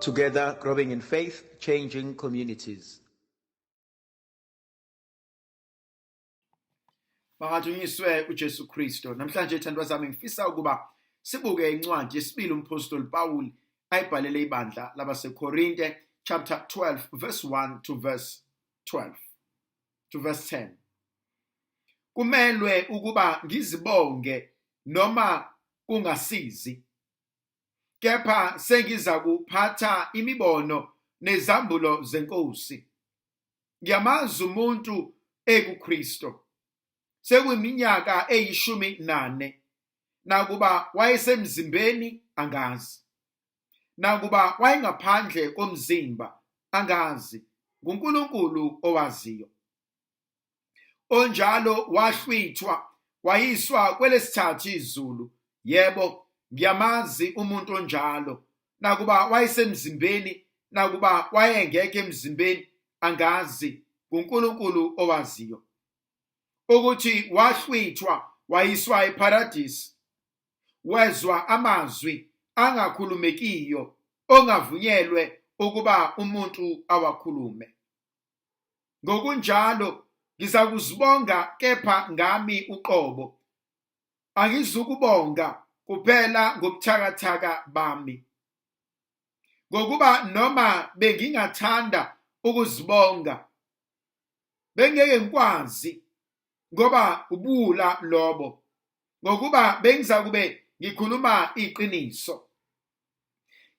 Together, growing in faith, changing communities. Bangathunyiswe uJesu Kristo. Namhlanje thandwa zami ngifisa ukuba sibuke incwadi yesibili umpostoli Paul ayibhalele ibandla labaseKorinte chapter 12 verse 1 to verse 12 to verse 10. Kumelwe ukuba ngizibonge noma kungasizi. Kepha sengiza kuphatha imibono nezambulo zeNkosi. Ngiyamazi umuntu ekuKristo. Sekuyiminyaka 14 nakuba wayesemzimbeni angazi. Nakuba wayengaphandle komzimba angazi. nguNkulunkulu owaziyo. Onjalo wahlwithwa wayiswa kwelesithathu izulu. Yebo, ngiyamazi umuntu onjalo. Nakuba wayesemzimbeni nakuba wayengekho emzimbeni angazi. nguNkulunkulu owaziyo. Ukuthi wahlwithwa wayiswa eParadise. Wezwa amazwi angakhulumekiyo ongavunyelwe ukuba umuntu awakhulume. Ngokunjalo ngizakuzibonga kepha ngami uqobo. Angizukubonga kuphela ngobuthakathaka bami. Ngokuba noma bengingathanda ukuzibonga bengeke ngikwazi ngoba ubula lobo. Ngokuba bengizakube ngikhuluma iqiniso.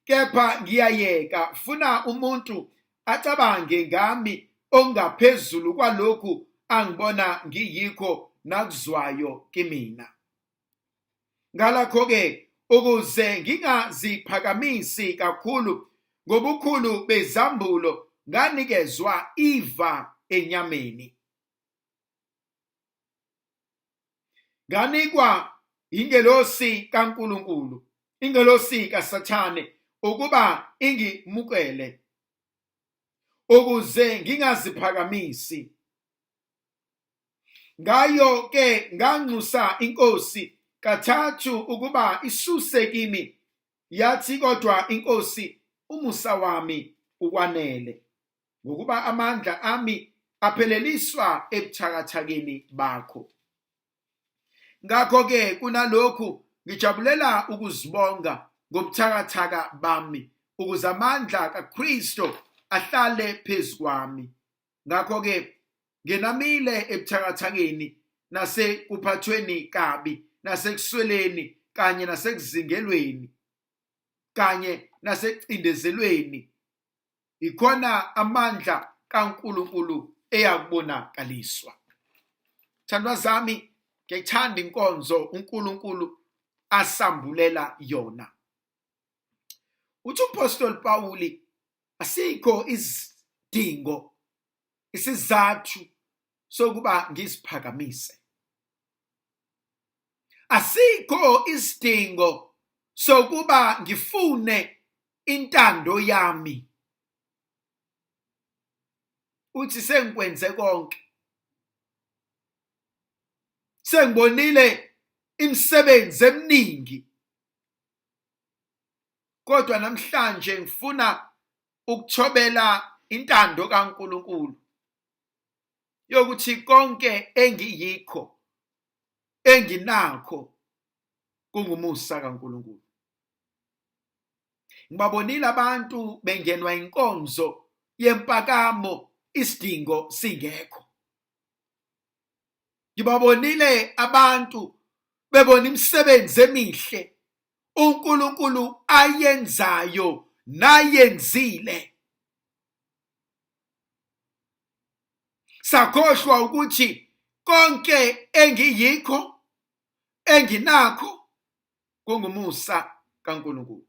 Kepha ngiyayeka funa umuntu acabange ngami ongaphezulu kwalokhu angibona ngiyikho nakuzwayo kimina. Ngalakho-ke ukuze ngingaziphakamisi kakhulu ngobukhulu bezambulo nganikezwa iva enyameni. Nganikwa ingelosi kaNkulunkulu, ingelosi kaSathane ukuba ingimukele ukuze ngingaziphakamisi. Ngayo ke nganxusa iNkosi kathathu ukuba isuse kimi. Yathi kodwa iNkosi umusa wami ukwanele, ngokuba amandla ami apheleliswa ebuthakathakeni bakho. Ngakho-ke kunalokhu ngijabulela ukuzibonga ngobuthakathaka bami ukuze amandla kaKristo ahlale phezu kwami. Ngakho-ke ngenamile ebuthakathakeni nasekuphathweni kabi nasekusweleni kanye nasekuzingelweni kanye nasecindezelweni. Ikhona amandla kaNkulunkulu eyakubonakaliswa. Thandwa zami, ngiyayithanda inkonzo uNkulunkulu asambulela yona. Uthi umpostoli Paul asikho isidingo, isizathu sokuba ngiziphakamise. Asikho isidingo sokuba ngifune intando yami. Uthi sengikwenze konke. Sengibonile imisebenzi eminingi. Kodwa namhlanje ngifuna ukuthobela intando kaNkulunkulu yokuthi konke engiyikho enginakho kungumusa kaNkulunkulu. Ngibabonile abantu bengenwa inkonzo yempakamo isidingo singekho. Ngibabonile abantu bebona imisebenzi emihle uNkulunkulu ayenzayo nayenzile. Sakhohlwa ukuthi konke engiyikho enginakho kungumusa kaNkulunkulu.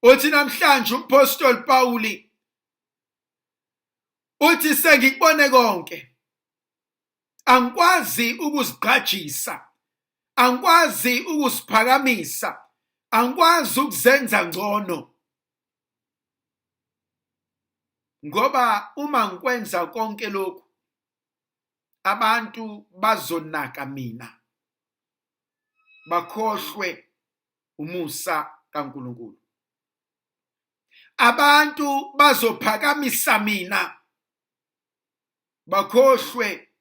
Uthi namhlanje umpostoli Paul uthi sengikubone konke. Angikwazi ukuzigqajisa, angikwazi ukuziphakamisa, angikwazi ukuzenza ngcono. Ngoba uma ngikwenza konke lokhu abantu bazonaka mina. Bakhohlwe umusa kaNkulunkulu. abantu bazophakamisa mina bakhohlwe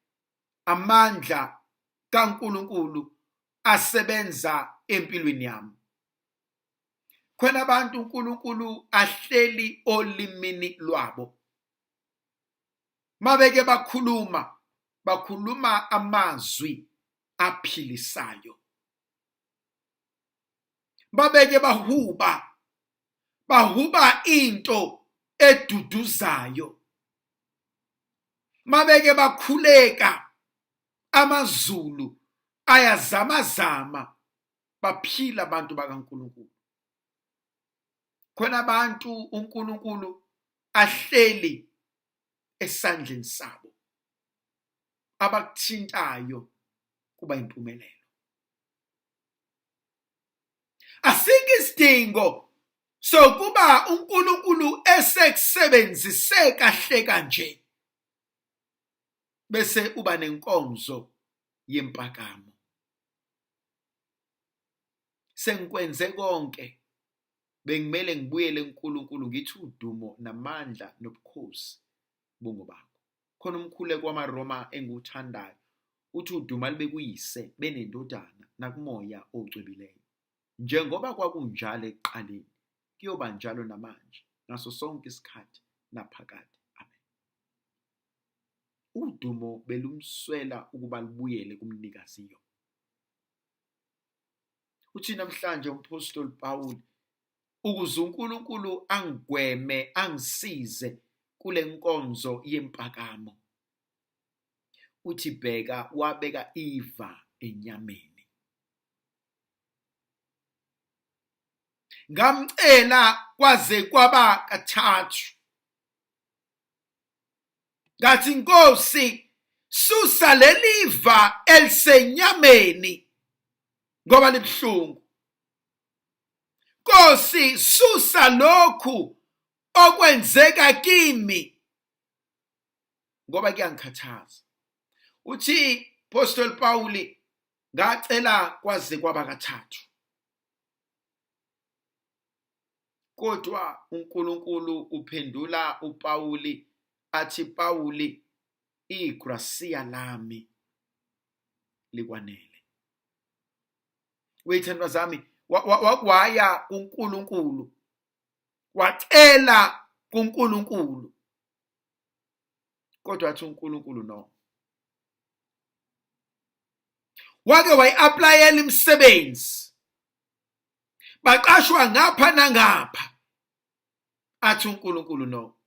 amandla kaNkulunkulu asebenza empilweni yami. Khona abantu uNkulunkulu ahleli olimini lwabo. Mabeke bakhuluma amazwi aphilisayo. Babeke bahuba into eduduzayo. Mabeke bakhuleka amazulu ayazamazama, baphila abantu bakaNkulunkulu. Khona abantu uNkulunkulu ahleli esandleni sabo, abakuthintayo kuba impumelelo. Asikho isidingo sokuba uNkulunkulu esekusebenzise kahle kanje bese uba nenkonzo yempakamo. Sengikwenze konke, bengimele ngibuyele kuNkulunkulu ngithi udumo namandla nobukhosi bungobakho. Khona umkhuleko wamaRoma engiwuthandayo uthi uduma libe kuyise benendodana nakumoya ocwebileyo. Njengoba kwakunjalo ekuqaleni, kuyoba njalo namanje, ngaso sonke isikhathi naphakade. Amen. Udumo belumswela ukuba libuyele kumnikaziyo. Uthi namhlanje umpostoli Paul, ukuze uNkulunkulu angigweme, angisize kule nkonzo yempakamo, uthi bheka wabeka iva enyameni. Ngamcela kwaze kwaba kathathu, ngathi Nkosi, susa leliva elisenyameni ngoba libhlungu. Nkosi, susa lokhu okwenzeka kimi ngoba kuyangikhathaza. Uthi Apostle Paul, ngacela kwaze kwaba kathathu, kodwa uNkulunkulu uphendula uPauli athi, Pauli, igrasiya lami likwanele. Wethandwa zami, waya kuNkulunkulu, wacela kuNkulunkulu, kodwa athi uNkulunkulu no. Wake wayi-applyela imisebenzi, baqashwa ngapha nangapha, athi uNkulunkulu no.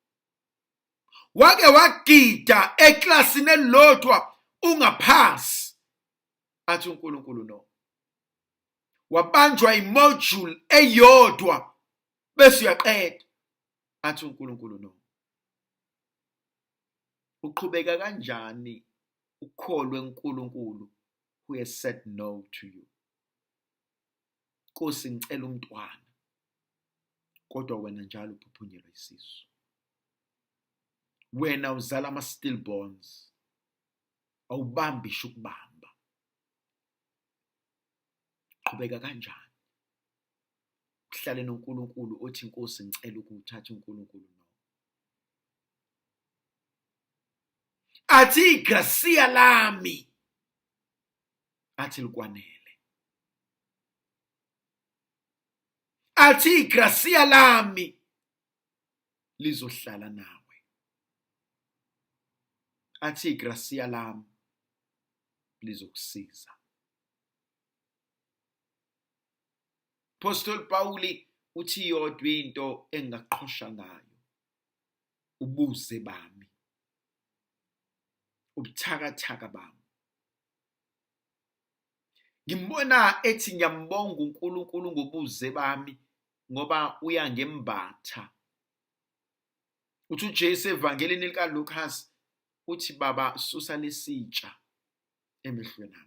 Wake wagida eklasini elilodwa ungaphasi, athi uNkulunkulu no. Wabanjwa imodule eyodwa bese uyaqeda, athi uNkulunkulu no. Uqhubeka kanjani ukholwe uNkulunkulu who has said no to you? Nkosi, ngicela umntwana, kodwa wena njalo uphuphunyelwa isisu. Wena uzala ama-stillborns, awubambishe ukubamba. Qhubeka kanjani uhlale noNkulunkulu othi Nkosi, ngicela ukuthatha uNkulunkulu no. Athi igrasiya lami, athi likwanele. Athi igrasiya lami lizohlala nawe. Athi igrasiya lami lizokusiza. Apostle Paul uthi yodwa into engaqhosha ngayo, ubuze bami, ubuthakathaka bami. Ngimbona ethi ngiyambonga uNkulunkulu ngobuze bami ngoba uyangembatha. Uthi uJesu evangelini likaLukas uthi, Baba, susa lesitsha emehlweni ami.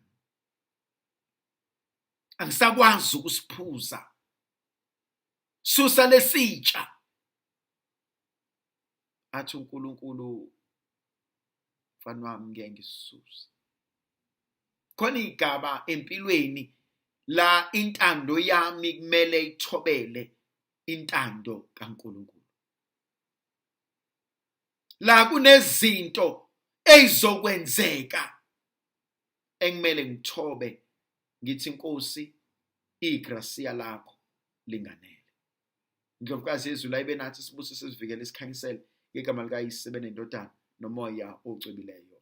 Angisakwazi ukusiphuza. Susa lesitsha. Athi uNkulunkulu, mfana wami, ngeke ngisisusa. Khona igaba empilweni la intando yami kumele ithobele intando kaNkulunkulu. la kunezinto ezizokwenzeka engimele ngithobe ngithi Nkosi igracia lakho linganele. Ndlovukazi yezulu ayibe nathi sibusise sivikele isikhanyisele igama likaYise benendodana nomoya ocwebileyo.